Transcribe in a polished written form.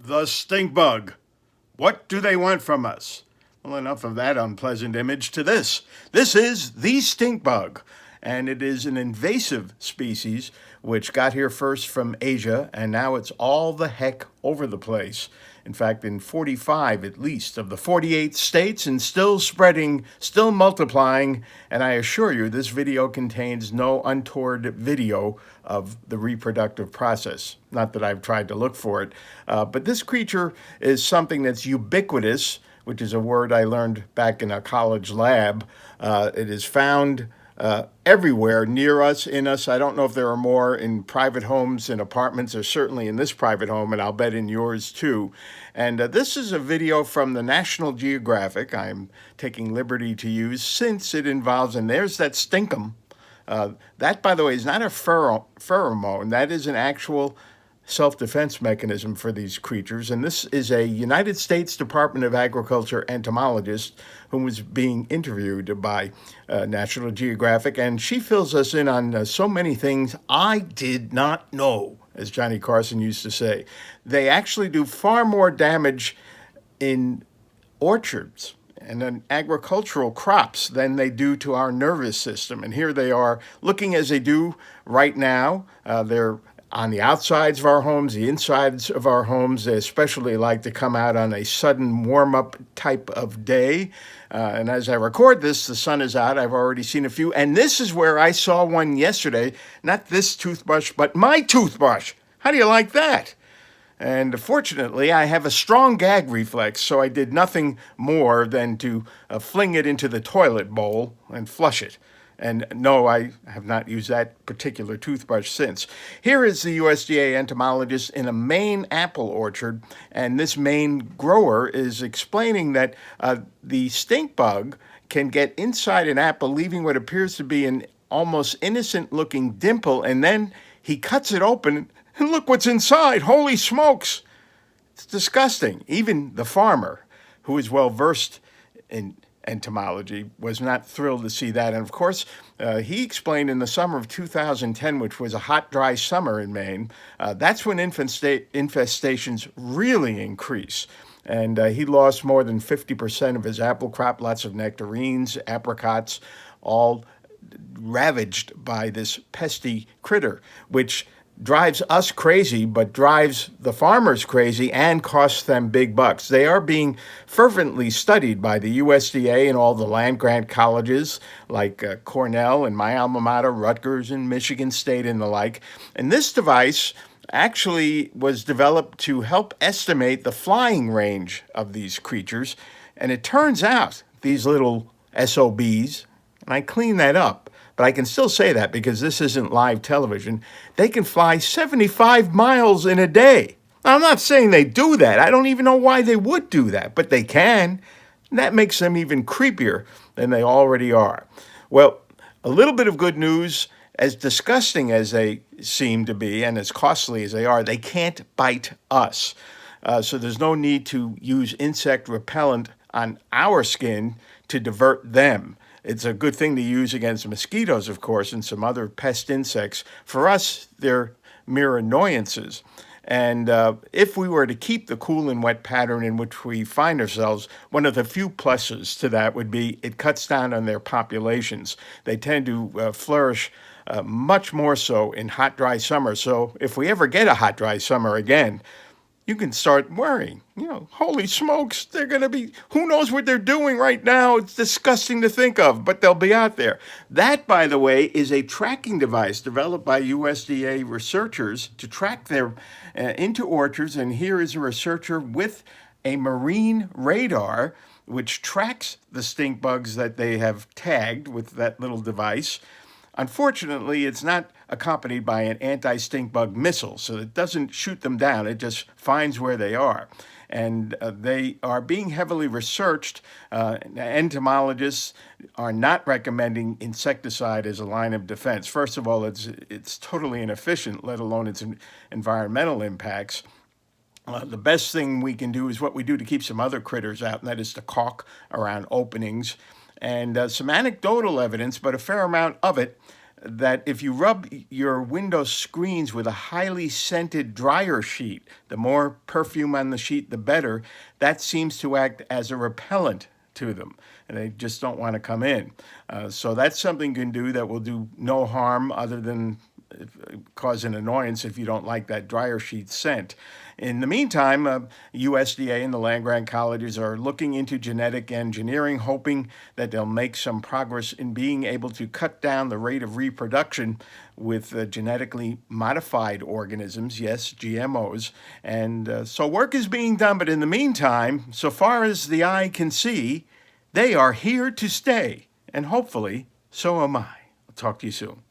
The stink bug. What do they want from us? Well, enough of that unpleasant image to this. This is the stink bug, and it is an invasive species which got here first from Asia, and now it's all the heck over the place. In fact, in 45 at least of the 48 states, and still spreading, still multiplying. And I assure you, this video contains no untoward video of the reproductive process. Not that I've tried to look for it, but this creature is something that's ubiquitous, which is a word I learned back in a college lab. It is found everywhere near us, in us. I don't know if there are more in private homes and apartments, or certainly in this private home, and I'll bet in yours too. And this is a video from the National Geographic I'm taking liberty to use since it involves, and there's that stinkum. That, by the way, is not a pheromone. That is an actual self-defense mechanism for these creatures. And this is a United States Department of Agriculture entomologist who was being interviewed by National Geographic. And she fills us in on so many things I did not know, as Johnny Carson used to say. They actually do far more damage in orchards and in agricultural crops than they do to our nervous system. And here they are looking as they do right now. They're on the outsides of our homes, the insides of our homes. They especially like to come out on a sudden warm-up type of day. And as I record this, the sun is out. I've already seen a few. And this is where I saw one yesterday. Not this toothbrush, but my toothbrush. How do you like that? And fortunately, I have a strong gag reflex, so I did nothing more than to fling it into the toilet bowl and flush it. And no, I have not used that particular toothbrush since. Here is the USDA entomologist in a Maine apple orchard, and this Maine grower is explaining that the stink bug can get inside an apple, leaving what appears to be an almost innocent-looking dimple, and then he cuts it open, and look what's inside. Holy smokes! It's disgusting. Even the farmer, who is well-versed in entomology, was not thrilled to see that. And of course, he explained in the summer of 2010, which was a hot, dry summer in Maine, that's when infestations really increase. And he lost more than 50% of his apple crop, lots of nectarines, apricots, all ravaged by this pesky critter, which drives us crazy, but drives the farmers crazy and costs them big bucks. They are being fervently studied by the USDA and all the land-grant colleges like Cornell and my alma mater, Rutgers and Michigan State and the like. And this device actually was developed to help estimate the flying range of these creatures. And it turns out these little SOBs, and I clean that up, but I can still say that because this isn't live television, they can fly 75 miles in a day. Now, I'm not saying they do that. I don't even know why they would do that, but they can. And that makes them even creepier than they already are. Well, a little bit of good news. As disgusting as they seem to be and as costly as they are, they can't bite us. So there's no need to use insect repellent on our skin to divert them. It's a good thing to use against mosquitoes, of course, and some other pest insects. For us, they're mere annoyances. And if we were to keep the cool and wet pattern in which we find ourselves, one of the few pluses to that would be it cuts down on their populations. They tend to flourish much more so in hot, dry summer. So if we ever get a hot, dry summer again, you can start worrying. Holy smokes, they're going to be, who knows what they're doing right now? It's disgusting to think of, but they'll be out there. That, by the way, is a tracking device developed by USDA researchers to track their into orchards. And here is a researcher with a marine radar, which tracks the stink bugs that they have tagged with that little device. Unfortunately, it's not accompanied by an anti-stink bug missile, so it doesn't shoot them down. It just finds where they are. And they are being heavily researched. Entomologists are not recommending insecticide as a line of defense. First of all, it's totally inefficient, let alone its environmental impacts. The best thing we can do is what we do to keep some other critters out, and that is to caulk around openings. And some anecdotal evidence, but a fair amount of it, that if you rub your window screens with a highly scented dryer sheet, the more perfume on the sheet, the better, that seems to act as a repellent to them, and they just don't want to come in. So that's something you can do that will do no harm other than cause an annoyance if you don't like that dryer sheet scent. In the meantime, USDA and the land-grant colleges are looking into genetic engineering, hoping that they'll make some progress in being able to cut down the rate of reproduction with genetically modified organisms, yes, GMOs. And so work is being done, but in the meantime, so far as the eye can see, they are here to stay. And hopefully, so am I. I'll talk to you soon.